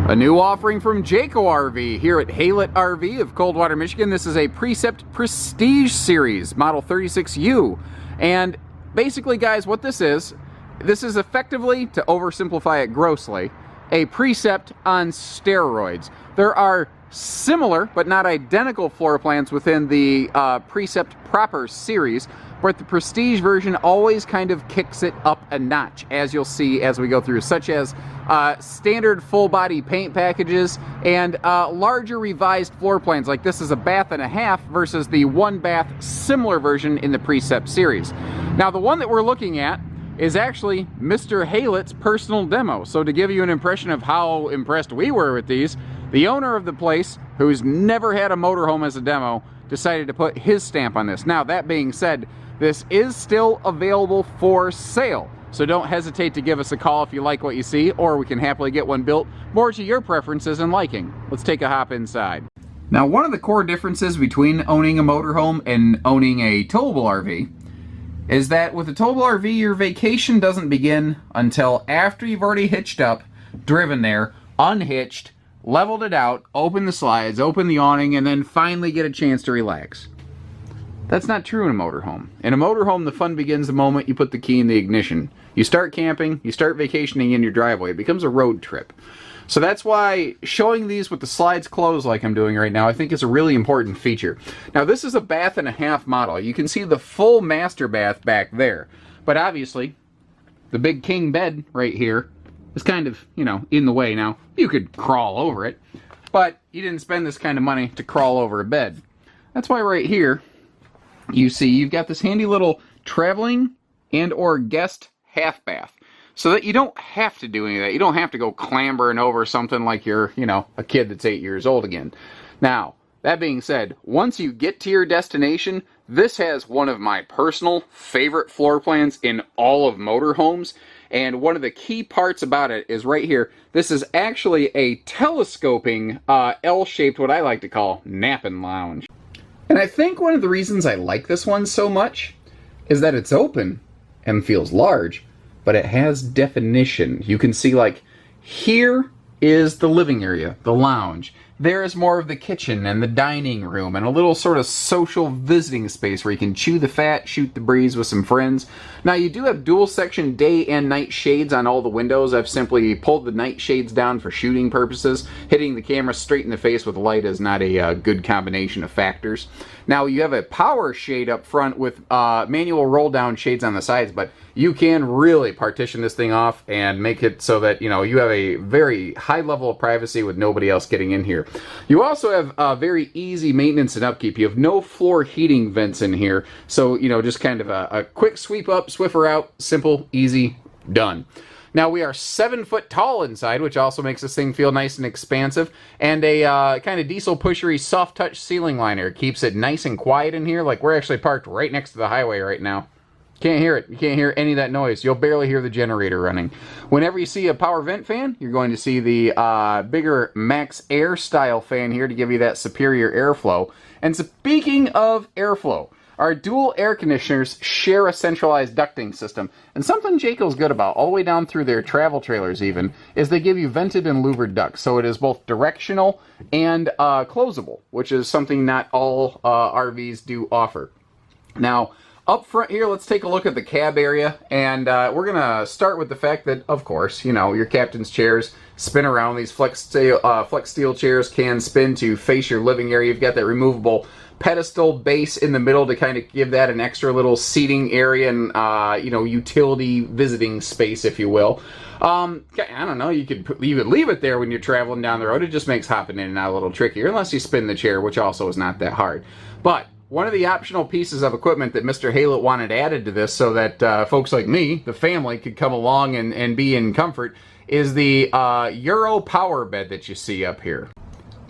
A new offering from Jayco RV here at Haylett RV of Coldwater, Michigan. This is a Precept Prestige Series, model 36U. And basically, guys, what this is effectively, to oversimplify it grossly, a Precept on steroids. There are similar, but not identical floor plans within the Precept proper series, but the Prestige version always kind of kicks it up a notch, as you'll see as we go through, such as standard full body paint packages and larger revised floor plans. Like this is a bath and a half versus the one bath similar version in the Precept series. Now the one that we're looking at is actually Mr. Haylett's personal demo. So to give you an impression of how impressed we were with these, the owner of the place, who's never had a motorhome as a demo, decided to put his stamp on this. Now that being said, this is still available for sale. So don't hesitate to give us a call if you like what you see, or we can happily get one built more to your preferences and liking. Let's take a hop inside. Now, one of the core differences between owning a motorhome and owning a towable RV is that with a towable RV, your vacation doesn't begin until after you've already hitched up, driven there, unhitched, leveled it out, opened the slides, opened the awning, and then finally get a chance to relax. That's not true in a motorhome. In a motorhome, the fun begins the moment you put the key in the ignition. You start camping, you start vacationing in your driveway. It becomes a road trip. So that's why showing these with the slides closed like I'm doing right now, I think is a really important feature. Now this is a bath and a half model. You can see the full master bath back there. But obviously, the big king bed right here is kind of, you know, in the way. Now, you could crawl over it, but you didn't spend this kind of money to crawl over a bed. That's why right here, you see you've got this handy little traveling and or guest half bath, so that you don't have to do any of that. You don't have to go clambering over something like you're, you know, a kid that's 8 years old again. Now, that being said, once you get to your destination, this has one of my personal favorite floor plans in all of motorhomes. And one of the key parts about it is right here. This is actually a telescoping L-shaped, what I like to call, napping lounge. And I think one of the reasons I like this one so much is that it's open and feels large, but it has definition. You can see, like, here is the living area, the lounge. There is more of the kitchen and the dining room and a little sort of social visiting space where you can chew the fat, shoot the breeze with some friends. Now you do have dual section day and night shades on all the windows. I've simply pulled the night shades down for shooting purposes. Hitting the camera straight in the face with light is not a good combination of factors. Now you have a power shade up front with manual roll down shades on the sides, but you can really partition this thing off and make it so that, you know, you have a very high level of privacy with nobody else getting in here. You also have very easy maintenance and upkeep. You have no floor heating vents in here, so, you know, just kind of a quick sweep up, Swiffer out, simple, easy, done. Now we are 7 foot tall inside, which also makes this thing feel nice and expansive, and a kind of diesel pushery soft touch ceiling liner. It keeps it nice and quiet in here. Like, we're actually parked right next to the highway right now. Can't hear it. You can't hear any of that noise. You'll barely hear the generator running. Whenever you see a power vent fan, you're going to see the bigger Max Air style fan here to give you that superior airflow. And speaking of airflow, our dual air conditioners share a centralized ducting system. And something Jayco's good about, all the way down through their travel trailers even, is they give you vented and louvered ducts. So it is both directional and closable, which is something not all RVs do offer. Now, up front here, let's take a look at the cab area, and we're going to start with the fact that, of course, you know, your captain's chairs spin around. These flex steel chairs can spin to face your living area. You've got that removable pedestal base in the middle to kind of give that an extra little seating area and, you know, utility visiting space, if you will. I don't know, you could leave it there when you're traveling down the road. It just makes hopping in and out a little trickier, unless you spin the chair, which also is not that hard. But one of the optional pieces of equipment that Mr. Haylett wanted added to this so that folks like me, the family, could come along and be in comfort is the Euro power bed that you see up here.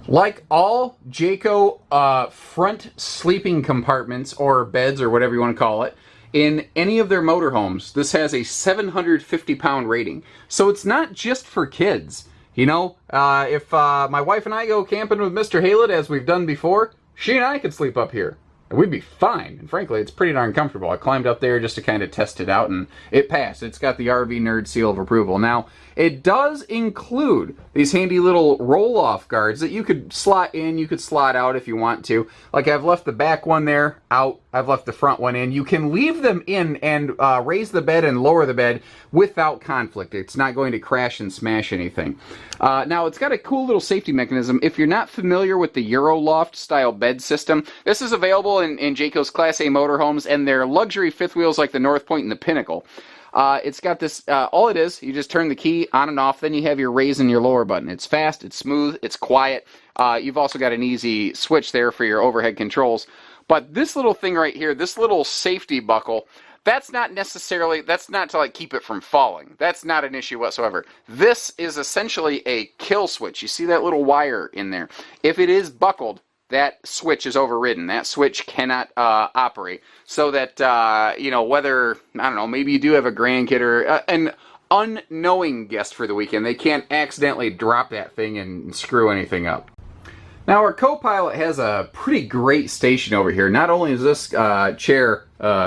Like all Jayco front sleeping compartments or beds or whatever you want to call it, in any of their motorhomes, this has a 750-pound rating. So it's not just for kids. You know, if my wife and I go camping with Mr. Haylett, as we've done before, she and I could sleep up here. And we'd be fine. And frankly, it's pretty darn comfortable. I climbed up there just to kind of test it out, and it passed. It's got the RV Nerd seal of approval. Now, It does include these handy little roll-off guards that you could slot in, you could slot out if you want to. Like I've left the back one there out, I've left the front one in. You can leave them in and raise the bed and lower the bed without conflict. It's not going to crash and smash anything. Now it's got a cool little safety mechanism. If you're not familiar with the Euroloft style bed system, this is available in Jayco's Class A motorhomes and their luxury fifth wheels like the North Point and the Pinnacle. It's got this, all it is, you just turn the key on and off, then you have your raise and your lower button. It's fast, it's smooth, it's quiet. You've also got an easy switch there for your overhead controls. But this little thing right here, this little safety buckle, that's not to like keep it from falling. That's not an issue whatsoever. This is essentially a kill switch. You see that little wire in there. If it is buckled, that switch is overridden. That switch cannot operate. So that, you know, whether, I don't know, maybe you do have a grandkid or an unknowing guest for the weekend, they can't accidentally drop that thing and screw anything up. Now our co-pilot has a pretty great station over here. Not only is this chair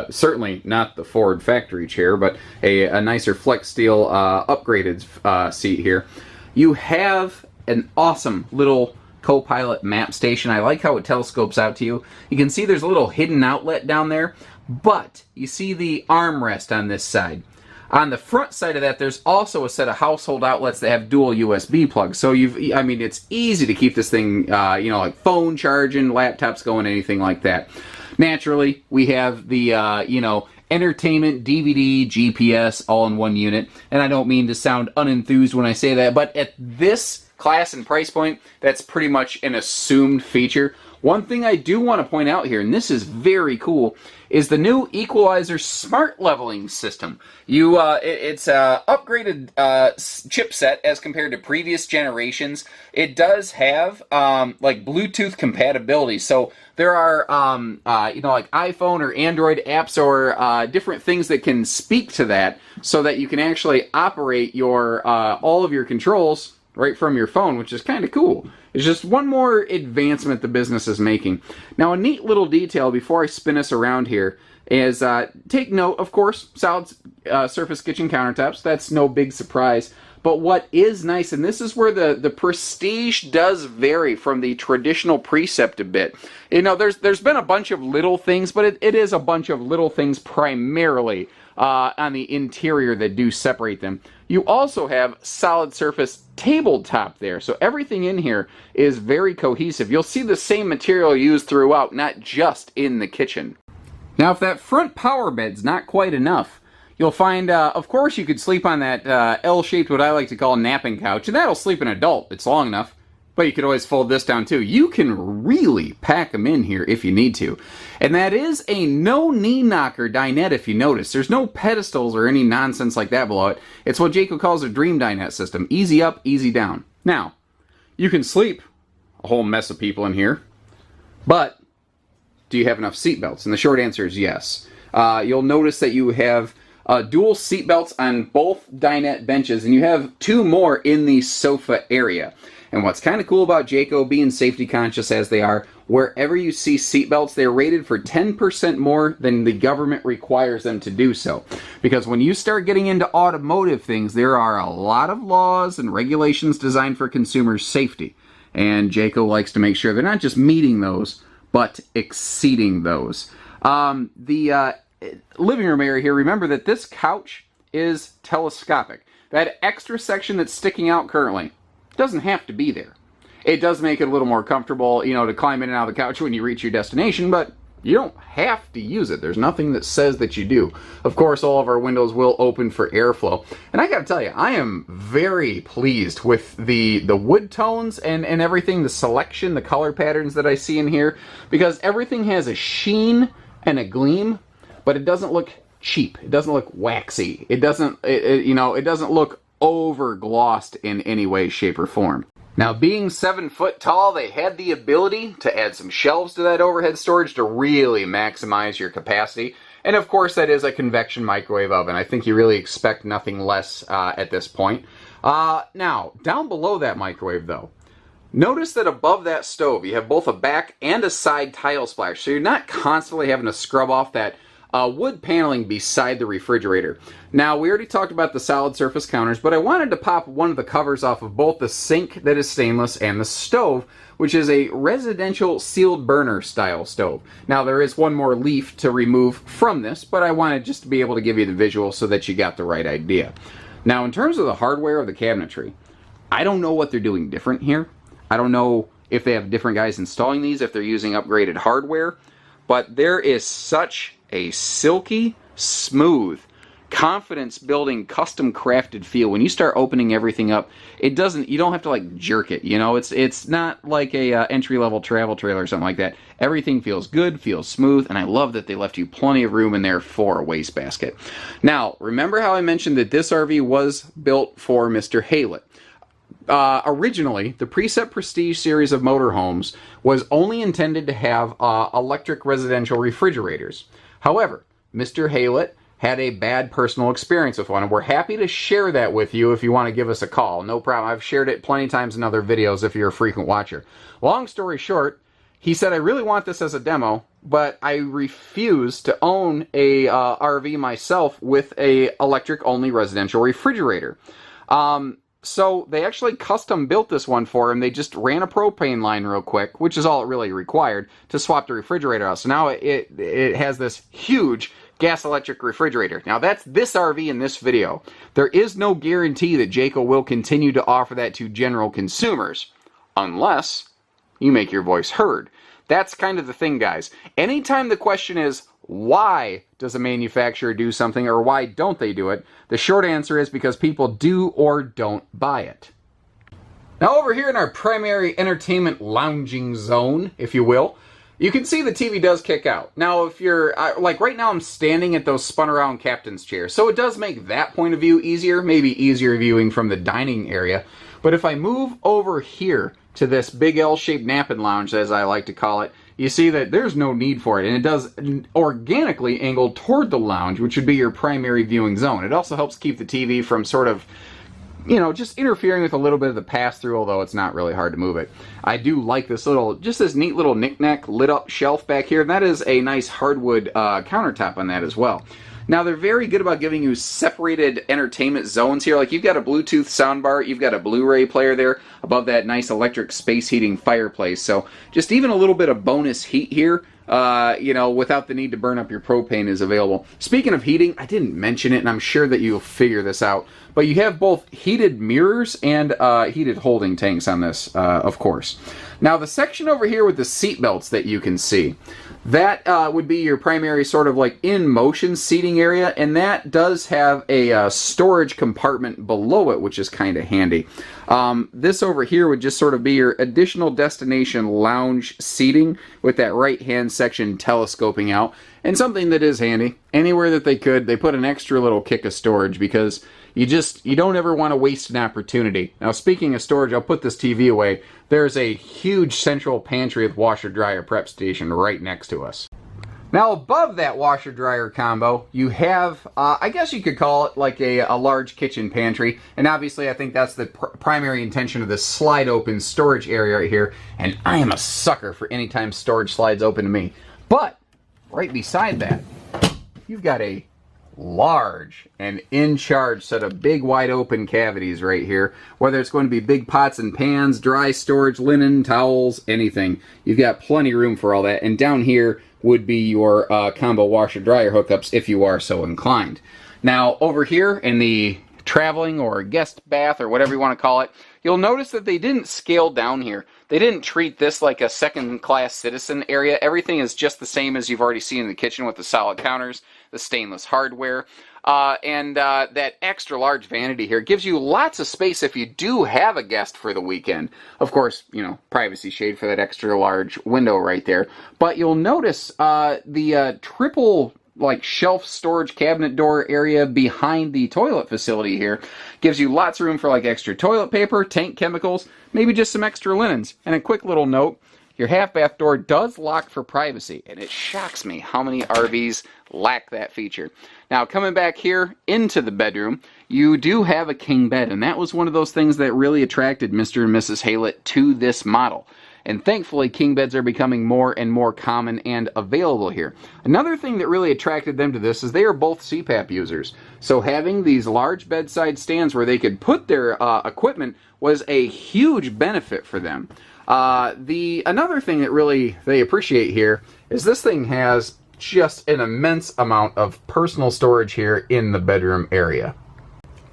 certainly not the Ford factory chair, but a nicer flex steel upgraded seat here. You have an awesome little co-pilot map station. I like how it telescopes out to you. You can see there's a little hidden outlet down there, but you see the armrest on this side. On the front side of that, there's also a set of household outlets that have dual USB plugs. So I mean, it's easy to keep this thing, you know, like phone charging, laptops going, anything like that. Naturally, we have the, you know, entertainment, DVD, GPS, all in one unit. And I don't mean to sound unenthused when I say that, but at this class and price point, that's pretty much an assumed feature. One thing I do want to point out here, and this is very cool, is the new Equalizer smart leveling system. It's a upgraded chipset as compared to previous generations. It does have like Bluetooth compatibility, so there are you know, like iPhone or Android apps or different things that can speak to that, so that you can actually operate your all of your controls right from your phone, which is kind of cool. It's just one more advancement the business is making. Now, a neat little detail before I spin us around here is take note, of course, solid surface kitchen countertops. That's no big surprise. But what is nice, and this is where the Prestige does vary from the traditional Precept a bit. You know, there's been a bunch of little things, but it is a bunch of little things primarily on the interior that do separate them. You also have solid surface tabletop there, so everything in here is very cohesive. You'll see the same material used throughout, not just in the kitchen. Now, if that front power bed's not quite enough, you'll find, of course, you could sleep on that L-shaped, what I like to call napping couch, and that'll sleep an adult. It's long enough. But you could always fold this down too. You can really pack them in here if you need to. And that is a no knee knocker dinette, if you notice. There's no pedestals or any nonsense like that below it. It's what Jayco calls a dream dinette system. Easy up, easy down. Now, you can sleep a whole mess of people in here, but do you have enough seat belts? And the short answer is yes. You'll notice that you have dual seat belts on both dinette benches, and you have two more in the sofa area. And what's kind of cool about Jayco, being safety conscious as they are, wherever you see seatbelts, they're rated for 10% more than the government requires them to do so. Because when you start getting into automotive things, there are a lot of laws and regulations designed for consumers' safety. And Jayco likes to make sure they're not just meeting those, but exceeding those. The living room area here, remember that this couch is telescopic. That extra section that's sticking out currently doesn't have to be there. It does make it a little more comfortable, you know, to climb in and out of the couch when you reach your destination, but you don't have to use it. There's nothing that says that you do. Of course, all of our windows will open for airflow. And I gotta tell you, I am very pleased with the wood tones and everything, the selection, the color patterns that I see in here, because everything has a sheen and a gleam, but it doesn't look cheap. It doesn't look waxy. It doesn't, you know, it doesn't look over glossed in any way, shape, or form. Now, being 7 foot tall, they had the ability to add some shelves to that overhead storage to really maximize your capacity. And of course, that is a convection microwave oven. I think you really expect nothing less at this point. Now, down below that microwave though, notice that above that stove, you have both a back and a side tile splash. So you're not constantly having to scrub off that wood paneling beside the refrigerator. Now, we already talked about the solid surface counters, but I wanted to pop one of the covers off of both the sink that is stainless and the stove, which is a residential sealed burner style stove. Now, there is one more leaf to remove from this, but I wanted just to be able to give you the visual so that you got the right idea. Now, in terms of the hardware of the cabinetry, I don't know what they're doing different here. I don't know if they have different guys installing these, if they're using upgraded hardware, but there is such a silky, smooth, confidence-building, custom-crafted feel. When you start opening everything up, you don't have to like jerk it, you know? It's not like a entry-level travel trailer or something like that. Everything feels good, feels smooth, and I love that they left you plenty of room in there for a wastebasket. Now, remember how I mentioned that this RV was built for Mr. Haylett? Originally, the Precept Prestige series of motorhomes was only intended to have electric residential refrigerators. However, Mr. Haylett had a bad personal experience with one, and we're happy to share that with you if you want to give us a call. No problem. I've shared it plenty of times in other videos if you're a frequent watcher. Long story short, he said, I really want this as a demo, but I refuse to own a RV myself with a electric-only residential refrigerator. So they actually custom built this one for him. They just ran a propane line real quick, which is all it really required, to swap the refrigerator out. So now it has this huge gas electric refrigerator. Now that's this RV in this video. There is no guarantee that Jayco will continue to offer that to general consumers, unless you make your voice heard. That's kind of the thing, guys. Anytime the question is, why does a manufacturer do something, or why don't they do it? The short answer is because people do or don't buy it. Now over here in our primary entertainment lounging zone, if you will, you can see the TV does kick out. Now if you're, like right now I'm standing at those spun around captain's chairs, so it does make that point of view easier, maybe easier viewing from the dining area. But if I move over here to this big L-shaped napping lounge, as I like to call it, you see that there's no need for it, and it does organically angle toward the lounge, which would be your primary viewing zone. It also helps keep the TV from sort of, you know, just interfering with a little bit of the pass-through, although it's not really hard to move it. I do like this little, just this neat little knick-knack lit-up shelf back here, and that is a nice hardwood countertop on that as well. Now, they're very good about giving you separated entertainment zones here. Like, you've got a Bluetooth soundbar, you've got a Blu-ray player there above that nice electric space heating fireplace. So, just even a little bit of bonus heat here, you know, without the need to burn up your propane is available. Speaking of heating, I didn't mention it, and I'm sure that you'll figure this out, but you have both heated mirrors and heated holding tanks on this, of course. Now, the section over here with the seat belts that you can see, that would be your primary sort of like in-motion seating area, and that does have a storage compartment below it, which is kind of handy. This over here would just sort of be your additional destination lounge seating with that right-hand section telescoping out, and something that is handy. Anywhere that they could, they put an extra little kick of storage because you don't ever want to waste an opportunity. Now, speaking of storage, I'll put this TV away. There's a huge central pantry with washer-dryer prep station right next to us. Now, above that washer-dryer combo, you have, I guess you could call it like a large kitchen pantry. And obviously, I think that's the primary intention of this slide-open storage area right here. And I am a sucker for any time storage slides open to me. But right beside that, you've got a large and in charge set of big wide open cavities right here. Whether it's going to be big pots and pans, dry storage, linen, towels, anything, you've got plenty of room for all that. And down here would be your combo washer dryer hookups if you are so inclined. Now over here in the traveling or guest bath or whatever you want to call it, you'll notice that they didn't scale down here. They didn't treat this like a second-class citizen area. Everything is just the same as you've already seen in the kitchen with the solid counters, the stainless hardware, and that extra large vanity here gives you lots of space if you do have a guest for the weekend. Of course, you know, privacy shade for that extra large window right there. But you'll notice the triple like shelf storage cabinet door area behind the toilet facility here gives you lots of room for like extra toilet paper, tank chemicals, maybe just some extra linens. And a quick little note, your half bath door does lock for privacy, and it shocks me how many RVs lack that feature. Now coming back here into the bedroom, you do have a king bed, and that was one of those things that really attracted Mr. and Mrs. Haylett to this model. and thankfully king beds are becoming more and more common and available here. Another thing that really attracted them to this is they are both CPAP users. So having these large bedside stands where they could put their equipment was a huge benefit for them. Another thing that really they appreciate here is this thing has just an immense amount of personal storage here in the bedroom area.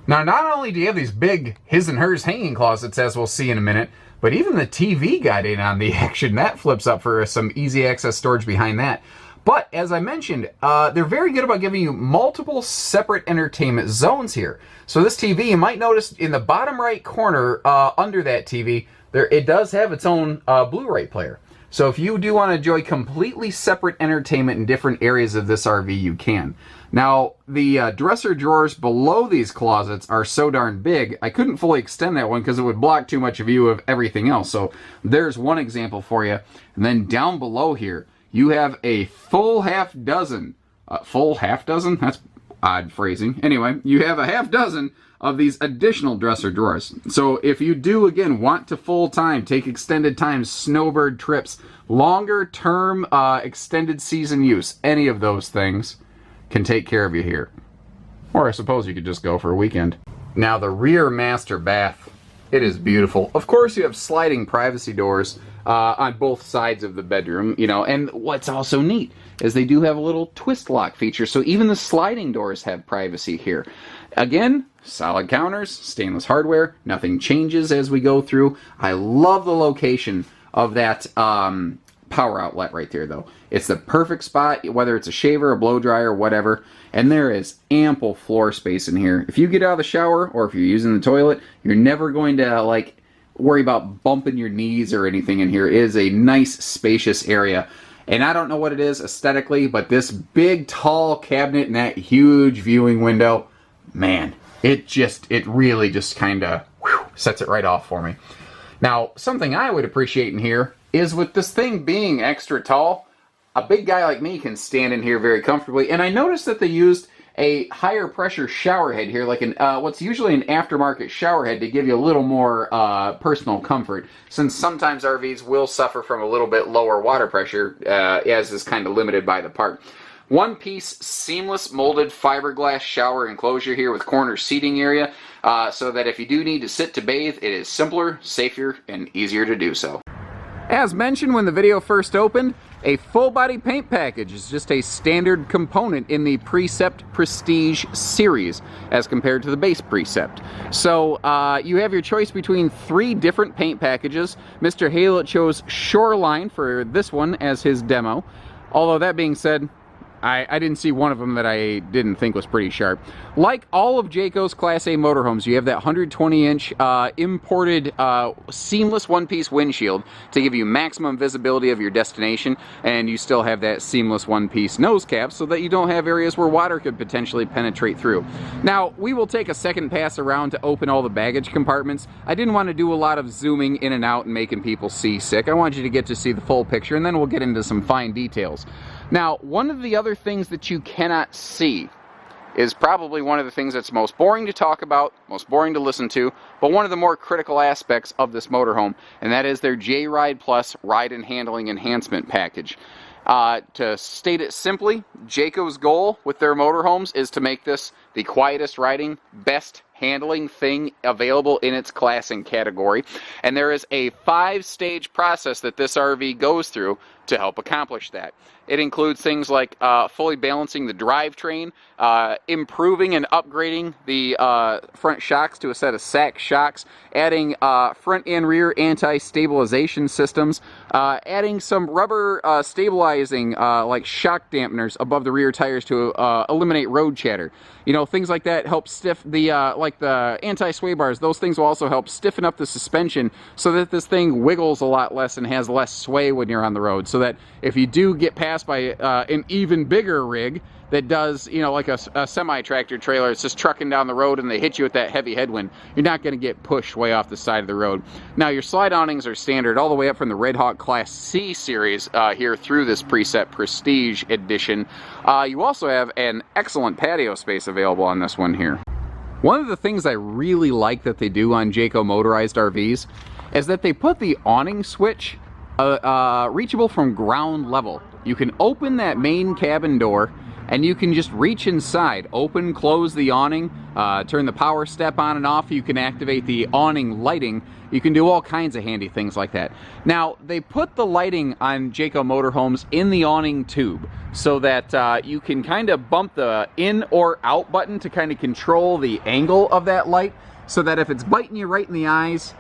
Now, not only do you have these big his and hers hanging closets, as we'll see in a minute, but even the TV got in on the action. That flips up for some easy access storage behind that. But as I mentioned, they're very good about giving you multiple separate entertainment zones here. So this TV, you might notice in the bottom right corner under that TV, it does have its own Blu-ray player. So if you do want to enjoy completely separate entertainment in different areas of this RV, you can. Now, the dresser drawers below these closets are so darn big, I couldn't fully extend that one because it would block too much view of everything else. So there's one example for you. And then down below here, you have a full half dozen. Full half dozen? That's odd phrasing. Anyway, you have a half dozen of these additional dresser drawers. So if you do, again, want to full-time, take extended time, snowbird trips, longer-term extended season use, any of those things can take care of you here. Or I suppose you could just go for a weekend. Now the rear master bath, it is beautiful. Of course you have sliding privacy doors on both sides of the bedroom, you know, and what's also neat is they do have a little twist lock feature, so even the sliding doors have privacy here. Again, solid counters, stainless hardware, nothing changes as we go through. I love the location of that power outlet right there, though. It's the perfect spot, whether it's a shaver, a blow dryer, whatever, and there is ample floor space in here. If you get out of the shower, or if you're using the toilet, you're never going to, like, worry about bumping your knees or anything in here. It is a nice, spacious area. And I don't know what it is aesthetically, but this big, tall cabinet and that huge viewing window, man, it really just kind of sets it right off for me. Now, something I would appreciate in here is with this thing being extra tall, a big guy like me can stand in here very comfortably. And I noticed that they used a higher pressure shower head here, like what's usually an aftermarket shower head, to give you a little more personal comfort, since sometimes RVs will suffer from a little bit lower water pressure, as is kind of limited by the part. One piece seamless molded fiberglass shower enclosure here with corner seating area, so that if you do need to sit to bathe, it is simpler, safer, and easier to do so. As mentioned when the video first opened, a full body paint package is just a standard component in the Precept Prestige series as compared to the base Precept. So you have your choice between 3 different paint packages. Mr. Haylett chose Shoreline for this one as his demo. Although that being said, I didn't see one of them that I didn't think was pretty sharp. Like all of Jayco's Class A motorhomes, you have that 120-inch imported seamless one-piece windshield to give you maximum visibility of your destination, and you still have that seamless one-piece nose cap so that you don't have areas where water could potentially penetrate through. Now, we will take a second pass around to open all the baggage compartments. I didn't want to do a lot of zooming in and out and making people seasick. I wanted you to get to see the full picture, and then we'll get into some fine details. Now, one of the other things that you cannot see is probably one of the things that's most boring to talk about, most boring to listen to, but one of the more critical aspects of this motorhome, and that is their J-Ride Plus Ride and Handling Enhancement Package. To state it simply, Jayco's goal with their motorhomes is to make this the quietest riding, best handling thing available in its class and category, and there is a 5-stage process that this RV goes through to help accomplish that. It includes things like fully balancing the drivetrain, improving and upgrading the front shocks to a set of SAC shocks, adding front and rear anti-stabilization systems, adding some rubber stabilizing like shock dampeners above the rear tires to eliminate road chatter. You know, things like that help stiff the like the anti-sway bars. Those things will also help stiffen up the suspension so that this thing wiggles a lot less and has less sway when you're on the road, so that if you do get passed by an even bigger rig that does, you know, like a semi-tractor trailer, it's just trucking down the road and they hit you with that heavy headwind, you're not going to get pushed way off the side of the road. Now, your slide awnings are standard all the way up from the Red Hawk Class C series here through this Precept Prestige edition. You also have an excellent patio space available on this one here. One of the things I really like that they do on Jayco motorized RVs is that they put the awning switch reachable from ground level. You can open that main cabin door and you can just reach inside, open, close the awning, turn the power step on and off. You can activate the awning lighting. You can do all kinds of handy things like that. Now, they put the lighting on Jayco motorhomes in the awning tube so that you can kind of bump the in or out button to kind of control the angle of that light, so that if it's biting you right in the eyes,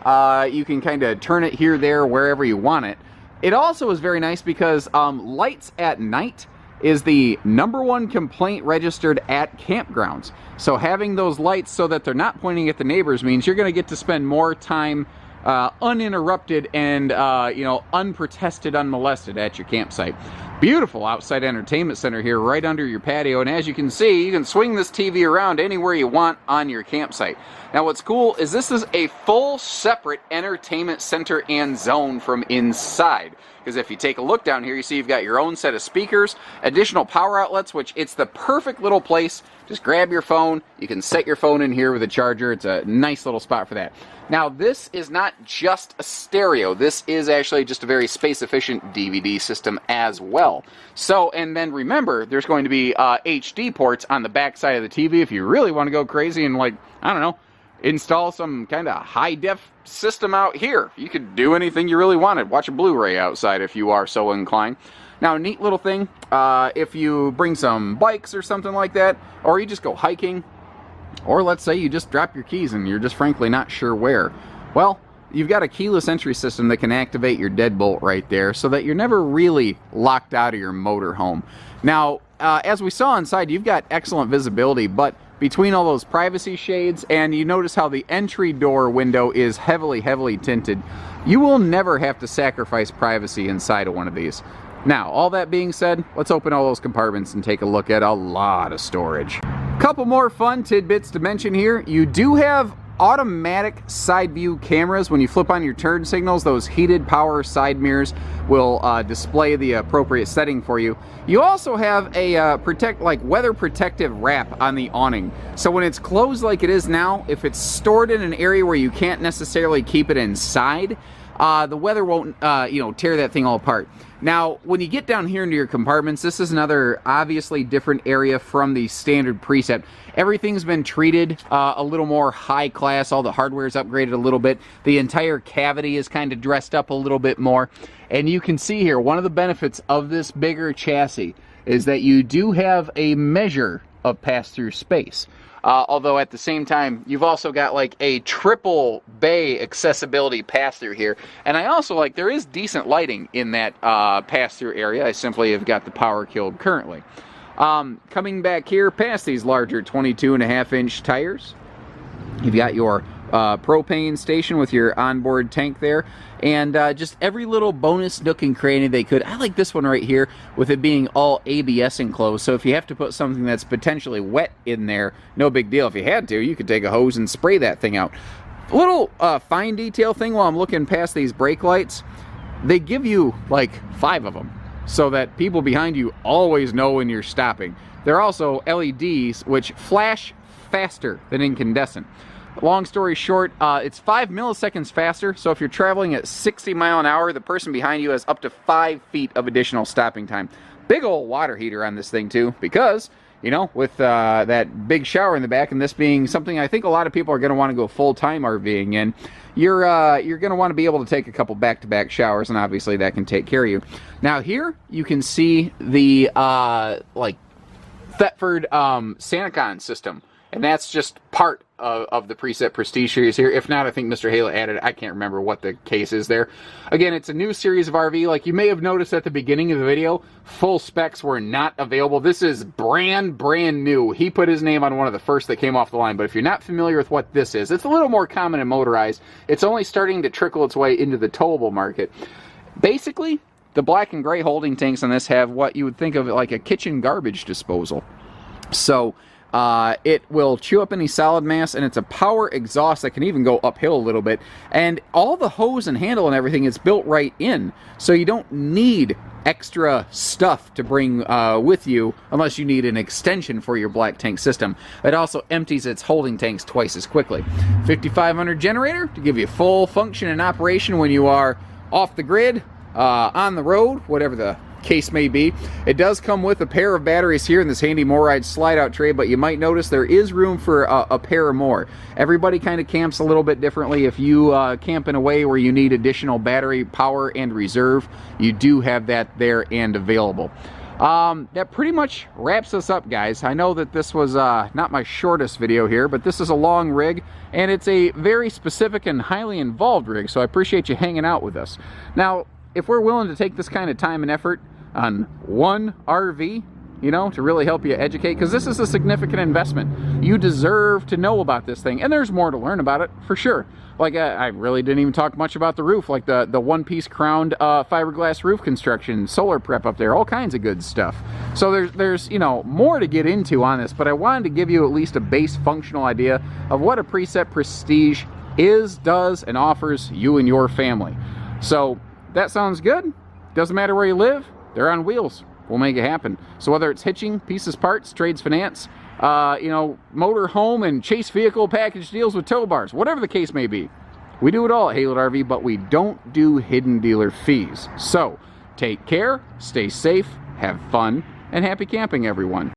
you can kind of turn it here, there, wherever you want it. It also is very nice because lights at night is the #1 complaint registered at campgrounds. So having those lights so that they're not pointing at the neighbors means you're going to get to spend more time uninterrupted and unprotested, unmolested at your campsite. Beautiful outside entertainment center here right under your patio, and as you can see, you can swing this TV around anywhere you want on your campsite. Now what's cool is this is a full separate entertainment center and zone from inside, because if you take a look down here, you see you've got your own set of speakers, additional power outlets, which it's the perfect little place. Just grab your phone, you can set your phone in here with a charger. It's a nice little spot for that. Now this is not just a stereo, this is actually just a very space efficient DVD system as well. So, and then remember, there's going to be HD ports on the back side of the TV if you really want to go crazy and, like, I don't know, install some kind of high def system out here. You could do anything you really wanted. Watch a Blu-ray outside if you are so inclined. Now, a neat little thing, if you bring some bikes or something like that, or you just go hiking, or let's say you just drop your keys and you're just frankly not sure where, well, you've got a keyless entry system that can activate your deadbolt right there so that you're never really locked out of your motorhome. Now, as we saw inside, you've got excellent visibility, but between all those privacy shades, and you notice how the entry door window is heavily tinted, you will never have to sacrifice privacy inside of one of these. Now, all that being said, let's open all those compartments and take a look at a lot of storage. Couple more fun tidbits to mention here. You do have automatic side view cameras. When you flip on your turn signals, those heated power side mirrors will display the appropriate setting for you. You also have a weather protective wrap on the awning. So when it's closed like it is now, if it's stored in an area where you can't necessarily keep it inside, the weather won't tear that thing all apart. Now, when you get down here into your compartments, this is another obviously different area from the standard Precept. Everything's been treated a little more high class. All the hardware's upgraded a little bit. The entire cavity is kind of dressed up a little bit more. And you can see here, one of the benefits of this bigger chassis is that you do have a measure of pass-through space. Although at the same time, you've also got like a triple bay accessibility pass-through here. And I also like, there is decent lighting in that pass-through area. I simply have got the power killed currently. Coming back here past these larger 22.5-inch tires, you've got your propane station with your onboard tank there, and just every little bonus nook and cranny they could. I like this one right here with it being all ABS enclosed, so if you have to put something that's potentially wet in there, no big deal. If you had to, you could take a hose and spray that thing out. A little fine detail thing while I'm looking past these brake lights, they give you like 5 of them so that people behind you always know when you're stopping. They're also LEDs which flash faster than incandescent. Long story short, it's 5 milliseconds faster, so if you're traveling at 60 miles an hour, the person behind you has up to 5 feet of additional stopping time. Big old water heater on this thing too, because, you know, with that big shower in the back, and this being something I think a lot of people are going to want to go full-time RVing in, you're going to want to be able to take a couple back-to-back showers, and obviously that can take care of you. Now here, you can see the, Thetford Sanacon system. And that's just part of the Precept Prestige series here. If not, I think Mr. Halo added it. I can't remember what the case is there. Again, it's a new series of RV. Like you may have noticed at the beginning of the video, full specs were not available. This is brand new. He put his name on one of the first that came off the line. But if you're not familiar with what this is, it's a little more common and motorized. It's only starting to trickle its way into the towable market. Basically, the black and gray holding tanks on this have what you would think of like a kitchen garbage disposal. So it will chew up any solid mass, and it's a power exhaust that can even go uphill a little bit. And all the hose and handle and everything is built right in, so you don't need extra stuff to bring with you unless you need an extension for your black tank system. It also empties its holding tanks twice as quickly. 5500 generator to give you full function and operation when you are off the grid. on the road, whatever the case may be. It does come with a pair of batteries here in this handy MORryde slide out tray, but you might notice there is room for a pair or more. Everybody kind of camps a little bit differently. If you camp in a way where you need additional battery power and reserve, you do have that there and available. That pretty much wraps us up, guys. I know that this was not my shortest video here, but this is a long rig, and it's a very specific and highly involved rig, so I appreciate you hanging out with us. Now, if we're willing to take this kind of time and effort on one RV, you know, to really help you educate, because this is a significant investment. You deserve to know about this thing, and there's more to learn about it, for sure. Like, I really didn't even talk much about the roof, like the one-piece crowned fiberglass roof construction, solar prep up there, all kinds of good stuff. So there's, you know, more to get into on this, but I wanted to give you at least a base functional idea of what a Precept Prestige is, does, and offers you and your family. So, that sounds good. Doesn't matter where you live, they're on wheels. We'll make it happen. So whether it's hitching, pieces, parts, trades, finance, you know, motor, home, and chase vehicle package deals with tow bars, whatever the case may be, we do it all at Haylett RV, but we don't do hidden dealer fees. So take care, stay safe, have fun, and happy camping, everyone.